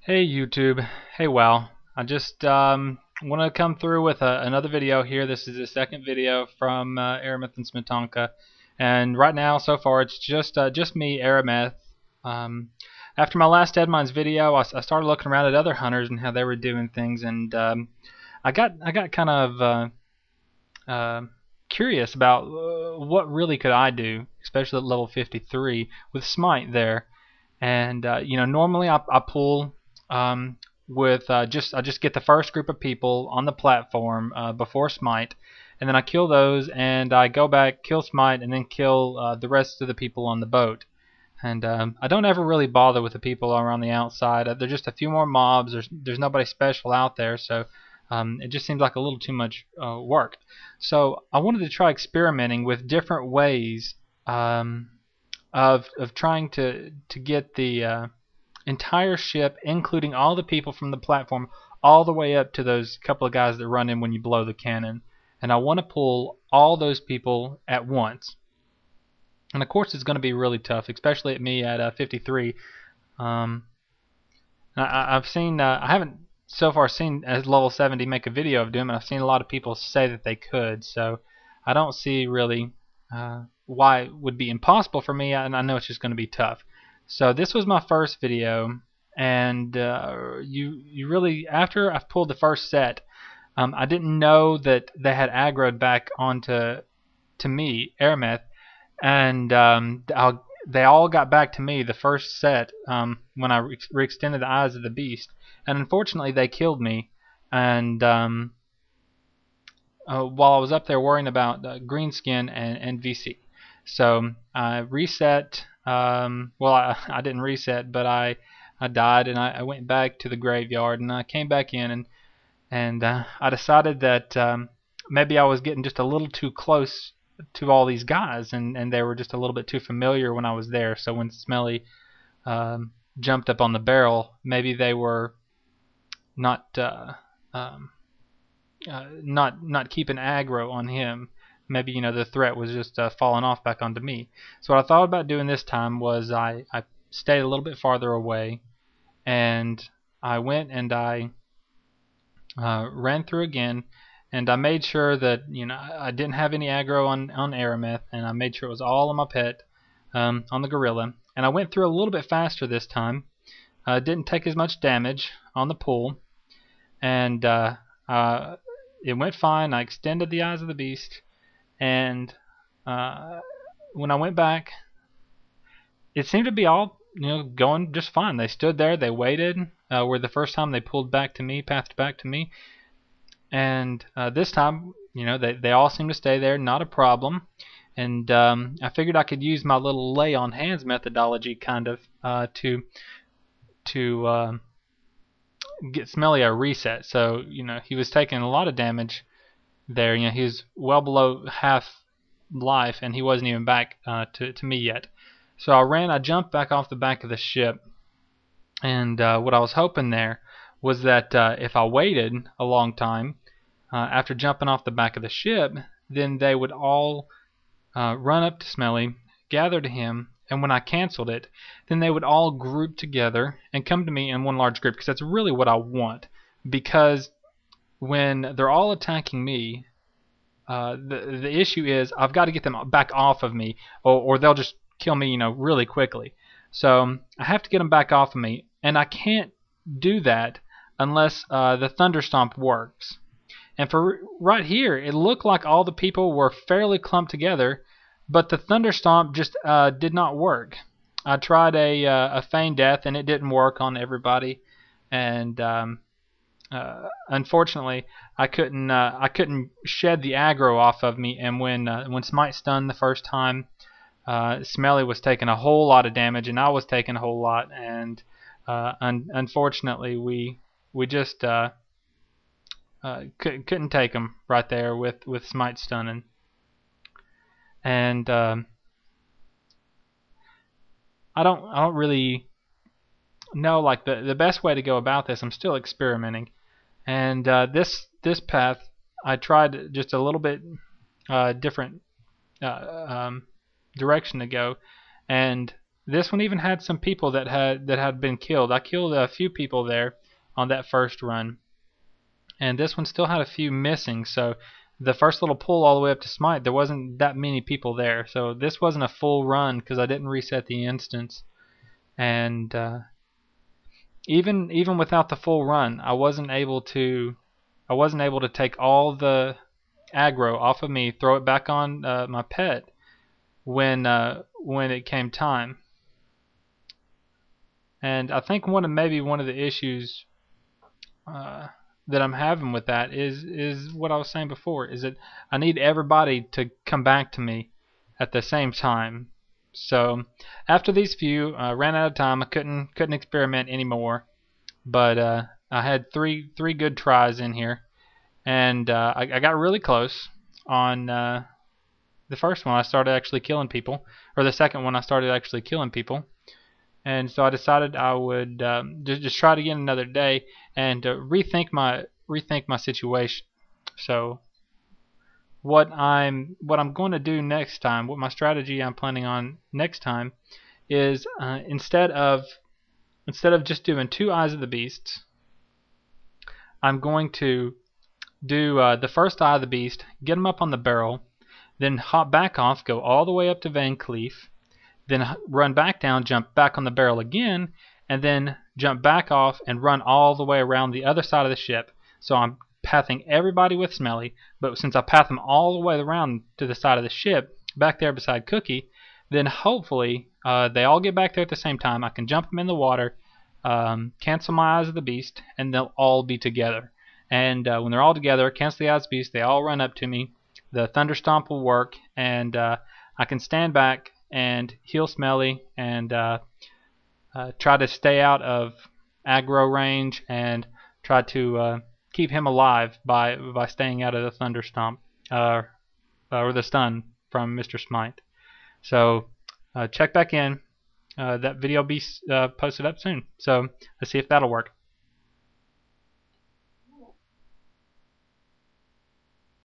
Hey YouTube, hey WoW. I just want to come through with another video here. This is the second video from Arameth and Smetanka, and right now so far it's just me, Arameth. After my last Deadmines video, I started looking around at other hunters and how they were doing things, and I got kind of curious about what really could I do, especially at level 53 with Smite there. And normally I pull with I just get the first group of people on the platform before Smite, and then I kill those, and I go back, kill Smite, and then kill the rest of the people on the boat. And I don't ever really bother with the people around the outside. There's just a few more mobs. There's nobody special out there, so it just seems like a little too much work. So I wanted to try experimenting with different ways of trying to get the entire ship, including all the people from the platform, all the way up to those couple of guys that run in when you blow the cannon. And I want to pull all those people at once. And of course it's going to be really tough, especially at me at 53. I've seen, I haven't so far seen as level 70 make a video of doing it. I've seen a lot of people say that they could, so I don't see really why it would be impossible for me, and I know it's just going to be tough. So this was my first video, and you really, after I've pulled the first set, I didn't know that they had aggroed back onto me, Arameth, and they all got back to me the first set when I re-extended the Eyes of the Beast, and unfortunately they killed me. And while I was up there worrying about Greenskin and VC, so I reset. Well, I didn't reset, but I died, and I went back to the graveyard, and I came back in, and I decided that maybe I was getting just a little too close to all these guys, and they were just a little bit too familiar when I was there. So when Smelly jumped up on the barrel, maybe they were not keeping aggro on him. Maybe the threat was just falling off back onto me. So what I thought about doing this time was I stayed a little bit farther away, and I went and I ran through again, and I made sure that I didn't have any aggro on Arameth, and I made sure it was all on my pet on the gorilla. And I went through a little bit faster this time. Didn't take as much damage on the pull, and it went fine. I extended the Eyes of the Beast, and when I went back, it seemed to be all going just fine. They stood there, they waited, where the first time they pulled back to me, pathed back to me, and this time they all seemed to stay there, not a problem. And I figured I could use my little lay on hands methodology kind of to get Smelly a reset. So he was taking a lot of damage there. He was well below half life, and he wasn't even back to me yet. So I jumped back off the back of the ship, and what I was hoping there was that if I waited a long time after jumping off the back of the ship, then they would all run up to Smelly, gather to him, and when I canceled it, then they would all group together and come to me in one large group, because that's really what I want. Because when they're all attacking me, the issue is I've got to get them back off of me, or they'll just kill me really quickly. So I have to get them back off of me, and I can't do that unless the Thunderstomp works. And for right here, it looked like all the people were fairly clumped together, but the Thunderstomp just did not work. I tried a feign death, and it didn't work on everybody, and unfortunately I couldn't shed the aggro off of me. And when Smite stunned the first time, Smelly was taking a whole lot of damage, and I was taking a whole lot, and unfortunately we just couldn't take him right there with Smite stunning. And I don't really know like the best way to go about this. I'm still experimenting, and this path I tried just a little bit different direction to go, and this one even had some people that had been killed. I killed a few people there on that first run, and this one still had a few missing. So the first little pull all the way up to Smite, there wasn't that many people there. So this wasn't a full run because I didn't reset the instance. And even without the full run, I wasn't able to take all the aggro off of me, throw it back on my pet when it came time. And I think maybe one of the issues that I'm having with that is what I was saying before, is that I need everybody to come back to me at the same time. So after these few, I ran out of time. I couldn't experiment anymore. But I had three good tries in here, and I got really close on the first one. I started actually killing people, or the second one I started actually killing people. And so I decided I would just try it again another day and rethink my situation. So what I'm going to do next time, what my strategy I'm planning on next time, is instead of just doing 2 Eyes of the Beast, I'm going to do the first Eye of the Beast, get him up on the barrel, then hop back off, go all the way up to Van Cleef, then run back down, jump back on the barrel again, and then jump back off and run all the way around the other side of the ship. So I'm pathing everybody with Smelly, but since I path them all the way around to the side of the ship, back there beside Cookie, then hopefully they all get back there at the same time. I can jump them in the water, cancel my Eyes of the Beast, and they'll all be together. And when they're all together, cancel the Eyes of the Beast, they all run up to me. The Thunder Stomp will work, and I can stand back and heal Smelly and try to stay out of aggro range and try to keep him alive by staying out of the Thunder Stomp or the stun from Mr. Smite. So check back in. That video will be posted up soon. So let's see if that'll work.